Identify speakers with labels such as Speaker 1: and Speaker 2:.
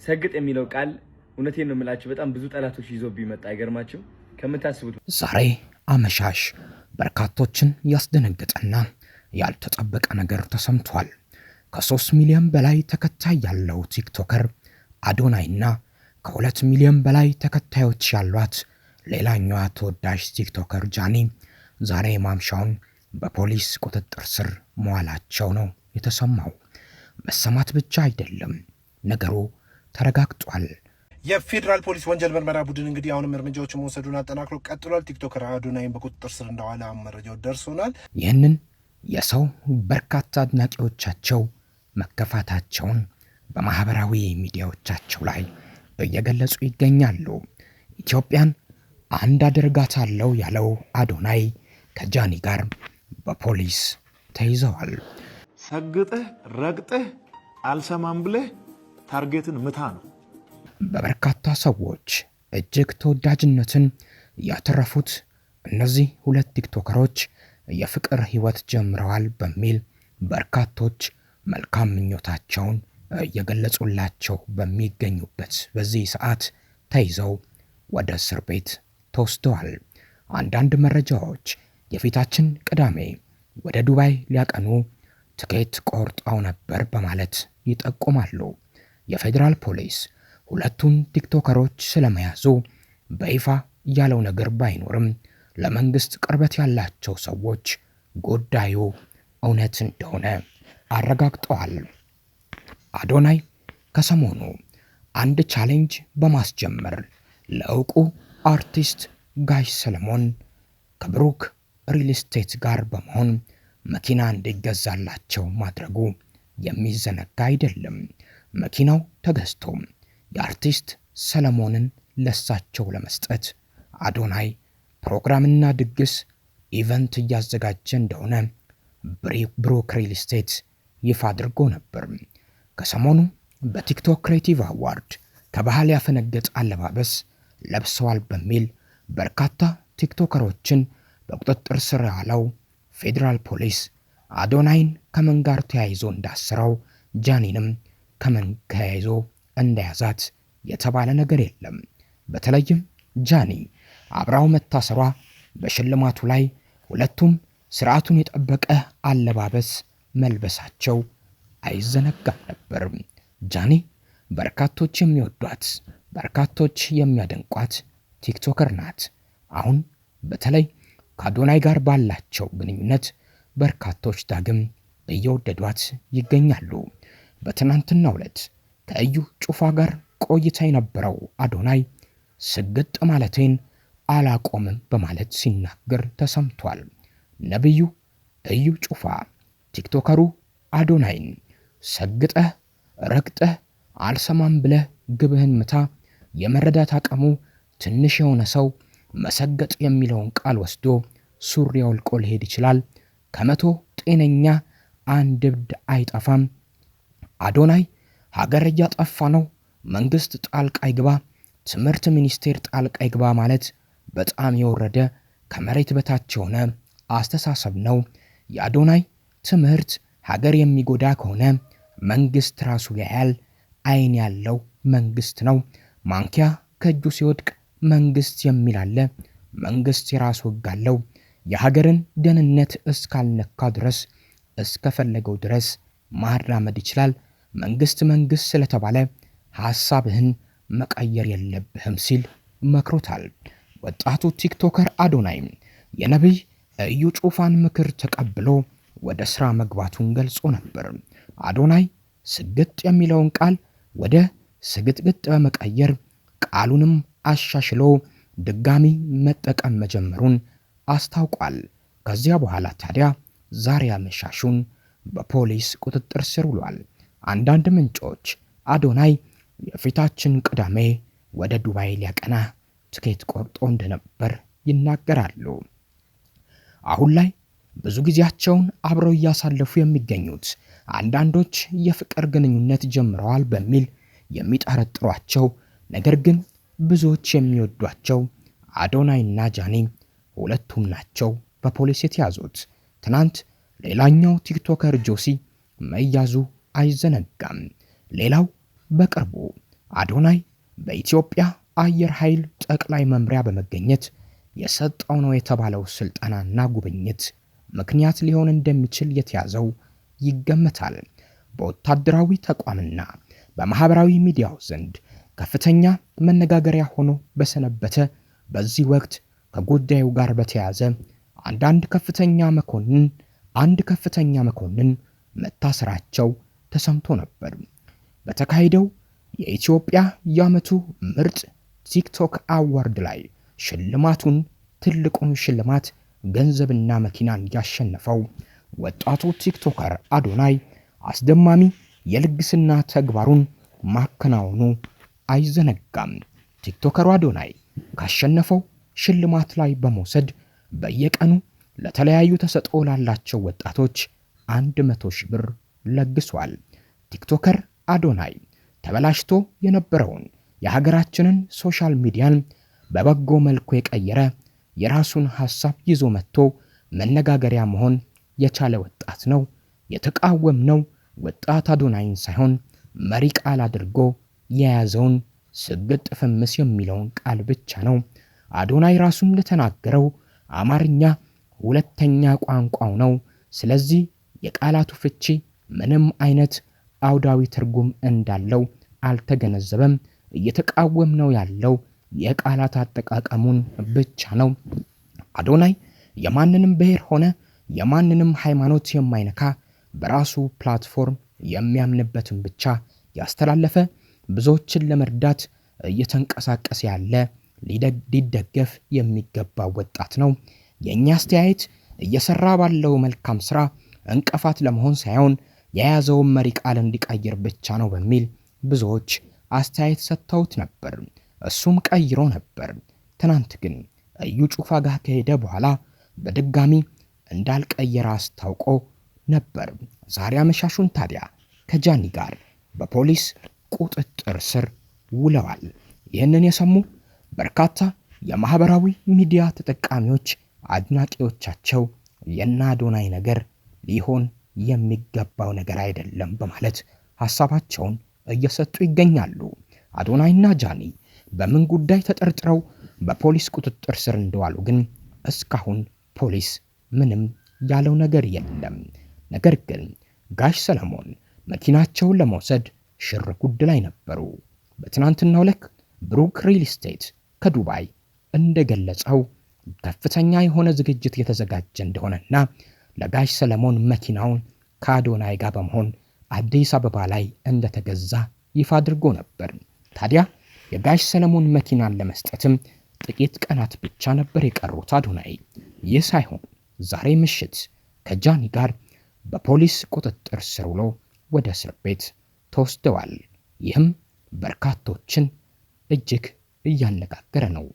Speaker 1: ሰግጥ የሚለው ቃል እውነቴን ነው የምላችሁ በጣም ብዙ ጠላቶች ይዞ ቢመጣ አይገርማችሁ ከምታስቡት።
Speaker 2: ዛሬ አመሻሽ በርካቶችን ያስደነገጠና ያልተጠበቀ ነገር ተሰምቷል። ከ3 ሚሊዮን በላይ ተከታይ ያለው ቲክቶከር አዶናይና ከ2 ሚሊዮን በላይ ተከታዮች ያሏት ሌላኛዋ ተወዳጅ ቲክቶከር ጃኒ ዛሬ ማምሻውን በፖሊስ ቁጥጥር ስር መዋላቸው ነው የተሰማው። መሰማት ብቻ አይደለም፣ ነገሩ ተረጋግጧል።
Speaker 3: የፌደራል ፖሊስ ወንጀል ምርመራ ቡድን እንግዲህ አሁንም እርምጃዎችን መውሰዱን አጠናክሮ ቀጥሏል። ቲክቶከር አዶናይን በቁጥጥር ስር እንደዋለ መረጃው ደርሶናል።
Speaker 2: ይህንን የሰው በርካታ አድናቂዎቻቸው መከፋታቸውን በማህበራዊ ሚዲያዎቻቸው ላይ እየገለጹ ይገኛሉ። ኢትዮጵያን አንድ አደርጋታለሁ ያለው አዶናይ ከጃኒ ጋር በፖሊስ ተይዘዋል።
Speaker 4: ሰግጥህ ረግጥህ አልሰማም ብለህ ታርጌትን ምታ ነው።
Speaker 2: በበርካታ ሰዎች እጅግ ተወዳጅነትን ያተረፉት እነዚህ ሁለት ቲክቶከሮች የፍቅር ህይወት ጀምረዋል በሚል በርካቶች መልካም ምኞታቸውን እየገለጹላቸው በሚገኙበት በዚህ ሰዓት ተይዘው ወደ እስር ቤት ተወስደዋል። አንዳንድ መረጃዎች የፊታችን ቅዳሜ ወደ ዱባይ ሊያቀኑ ትኬት ቆርጠው ነበር በማለት ይጠቁማሉ። የፌደራል ፖሊስ ሁለቱን ቲክቶከሮች ስለመያዙ በይፋ ያለው ነገር ባይኖርም ለመንግስት ቅርበት ያላቸው ሰዎች ጉዳዩ እውነት እንደሆነ አረጋግጠዋል። አዶናይ ከሰሞኑ አንድ ቻሌንጅ በማስጀመር ለእውቁ አርቲስት ጋሽ ሰለሞን ከብሩክ ሪል ስቴት ጋር በመሆን መኪና እንዲገዛላቸው ማድረጉ የሚዘነጋ አይደለም። መኪናው ተገዝቶ የአርቲስት ሰለሞንን ለሳቸው ለመስጠት አዶናይ ፕሮግራምና ድግስ ኢቨንት እያዘጋጀ እንደሆነ ብሩክ ሪል ስቴት ይፋ አድርጎ ነበር። ከሰሞኑ በቲክቶክ ክሬቲቭ አዋርድ ከባህል ያፈነገጠ አለባበስ ለብሰዋል በሚል በርካታ ቲክቶከሮችን በቁጥጥር ስር ያለው ፌደራል ፖሊስ አዶናይን ከምን ጋር ተያይዞ እንዳሰረው ጃኒንም ከምን ተያይዞ እንደያዛት የተባለ ነገር የለም። በተለይም ጃኒ አብራው መታሰሯ በሽልማቱ ላይ ሁለቱም ስርዓቱን የጠበቀ አለባበስ መልበሳቸው አይዘነጋም ነበር። ጃኒ በርካቶች የሚወዷት በርካቶች የሚያደንቋት ቲክቶከር ናት። አሁን በተለይ ከአዶናይ ጋር ባላቸው ግንኙነት በርካቶች ዳግም እየወደዷት ይገኛሉ። በትናንትናው ዕለት ከእዩ ጩፋ ጋር ቆይታ የነበረው አዶናይ ስግጥ ማለቴን አላቆምም በማለት ሲናገር ተሰምቷል። ነብዩ እዩ ጩፋ ቲክቶከሩ አዶናይን ሰግጠህ ረግጠህ አልሰማም ብለህ ግብህን ምታ፣ የመረዳት አቅሙ ትንሽ የሆነ ሰው መሰገጥ የሚለውን ቃል ወስዶ ሱሪ አውልቆ ሊሄድ ይችላል። ከመቶ ጤነኛ አንድ እብድ አይጠፋም። አዶናይ ሀገር እያጠፋ ነው፣ መንግስት ጣልቃ ይግባ፣ ትምህርት ሚኒስቴር ጣልቃ ይግባ ማለት በጣም የወረደ ከመሬት በታች የሆነ አስተሳሰብ ነው። የአዶናይ ትምህርት ሀገር የሚጎዳ ከሆነ መንግስት ራሱ ያያል። አይን ያለው መንግስት ነው። ማንኪያ ከእጁ ሲወድቅ መንግስት የሚል አለ። መንግስት የራሱ ህግ አለው። የሀገርን ደህንነት እስካልነካ ድረስ እስከፈለገው ድረስ ማራመድ ይችላል። መንግስት ስለተባለ ሐሳብህን መቀየር የለብህም ሲል መክሮታል። ወጣቱ ቲክቶከር አዶናይ የነብይ እዩ ጩፋን ምክር ተቀብሎ ወደ ስራ መግባቱን ገልጾ ነበር። አዶናይ ስግጥ የሚለውን ቃል ወደ ስግጥግጥ በመቀየር ቃሉንም አሻሽሎ ድጋሚ መጠቀም መጀመሩን አስታውቋል። ከዚያ በኋላ ታዲያ ዛሬ አመሻሹን በፖሊስ ቁጥጥር ስር ውሏል። አንዳንድ ምንጮች አዶናይ የፊታችን ቅዳሜ ወደ ዱባይ ሊያቀና ትኬት ቆርጦ እንደነበር ይናገራሉ። አሁን ላይ ብዙ ጊዜያቸውን አብረው እያሳለፉ የሚገኙት አንዳንዶች የፍቅር ግንኙነት ጀምረዋል በሚል የሚጠረጥሯቸው ነገር ግን ብዙዎች የሚወዷቸው አዶናይና ጃኒ ሁለቱም ናቸው በፖሊስ የተያዙት። ትናንት ሌላኛው ቲክቶከር ጆሲ መያዙ አይዘነጋም። ሌላው በቅርቡ አዶናይ በኢትዮጵያ አየር ኃይል ጠቅላይ መምሪያ በመገኘት የሰጠው ነው የተባለው ስልጠናና ጉብኝት ምክንያት ሊሆን እንደሚችል የተያዘው ይገመታል። በወታደራዊ ተቋምና በማህበራዊ ሚዲያው ዘንድ ከፍተኛ መነጋገሪያ ሆኖ በሰነበተ በዚህ ወቅት ከጉዳዩ ጋር በተያያዘ አንድ ከፍተኛ መኮንን መታሰራቸው ተሰምቶ ነበር። በተካሄደው የኢትዮጵያ የዓመቱ ምርጥ ቲክቶክ አዋርድ ላይ ትልቁን ሽልማት ገንዘብና መኪናን ያሸነፈው ወጣቱ ቲክቶከር አዶናይ አስደማሚ የልግስና ተግባሩን ማከናወኑ አይዘነጋም። ቲክቶከሩ አዶናይ ካሸነፈው ሽልማት ላይ በመውሰድ በየቀኑ ለተለያዩ ተሰጥኦ ላላቸው ወጣቶች 100 ሺህ ብር ለግሷል። ቲክቶከር አዶናይ ተበላሽቶ የነበረውን የሀገራችንን ሶሻል ሚዲያን በበጎ መልኩ የቀየረ የራሱን ሐሳብ ይዞ መጥቶ መነጋገሪያ መሆን የቻለ ወጣት ነው። የተቃወምነው ወጣት አዶናይን ሳይሆን መሪ ቃል አድርጎ የያዘውን ስግጥ ፍምስ የሚለውን ቃል ብቻ ነው። አዶናይ ራሱም ለተናገረው አማርኛ ሁለተኛ ቋንቋው ነው። ስለዚህ የቃላቱ ፍቺ ምንም አይነት አውዳዊ ትርጉም እንዳለው አልተገነዘበም። እየተቃወምነው ያለው የቃላት አጠቃቀሙን ብቻ ነው። አዶናይ የማንንም ብሔር ሆነ የማንንም ሃይማኖት የማይነካ በራሱ ፕላትፎርም የሚያምንበትን ብቻ ያስተላለፈ ብዙዎችን ለመርዳት እየተንቀሳቀሰ ያለ ሊደገፍ የሚገባ ወጣት ነው። የኛ አስተያየት እየሰራ ባለው መልካም ስራ እንቅፋት ለመሆን ሳይሆን የያዘውን መሪ ቃል እንዲቀይር ብቻ ነው በሚል ብዙዎች አስተያየት ሰጥተውት ነበር። እሱም ቀይሮ ነበር። ትናንት ግን እዩ ጩፋ ጋር ከሄደ በኋላ በድጋሚ እንዳልቀየረ አስታውቆ ነበር። ዛሬ አመሻሹን ታዲያ ከጃኒ ጋር በፖሊስ ቁጥጥር ስር ውለዋል። ይህንን የሰሙ በርካታ የማህበራዊ ሚዲያ ተጠቃሚዎች አድናቂዎቻቸው የና አዶናይ ነገር ሊሆን የሚገባው ነገር አይደለም በማለት ሐሳባቸውን እየሰጡ ይገኛሉ። አዶናይና ጃኒ በምን ጉዳይ ተጠርጥረው በፖሊስ ቁጥጥር ስር እንደዋሉ ግን እስካሁን ፖሊስ ምንም ያለው ነገር የለም። ነገር ግን ጋሽ ሰለሞን መኪናቸውን ለመውሰድ ሽር ጉድ ላይ ነበሩ። በትናንትናው ዕለት ብሩክ ሪል ስቴት ከዱባይ እንደገለጸው ከፍተኛ የሆነ ዝግጅት የተዘጋጀ እንደሆነና ለጋሽ ሰለሞን መኪናውን ከአዶናይ ጋር በመሆን አዲስ አበባ ላይ እንደተገዛ ይፋ አድርጎ ነበር። ታዲያ የጋሽ ሰለሞን መኪናን ለመስጠትም ጥቂት ቀናት ብቻ ነበር የቀሩት አዶናይ። ይህ ሳይሆን ዛሬ ምሽት ከጃኒ ጋር በፖሊስ ቁጥጥር ስር ውሎ ወደ እስር ቤት ተወስደዋል። ይህም በርካቶችን እጅግ እያነጋገረ ነው።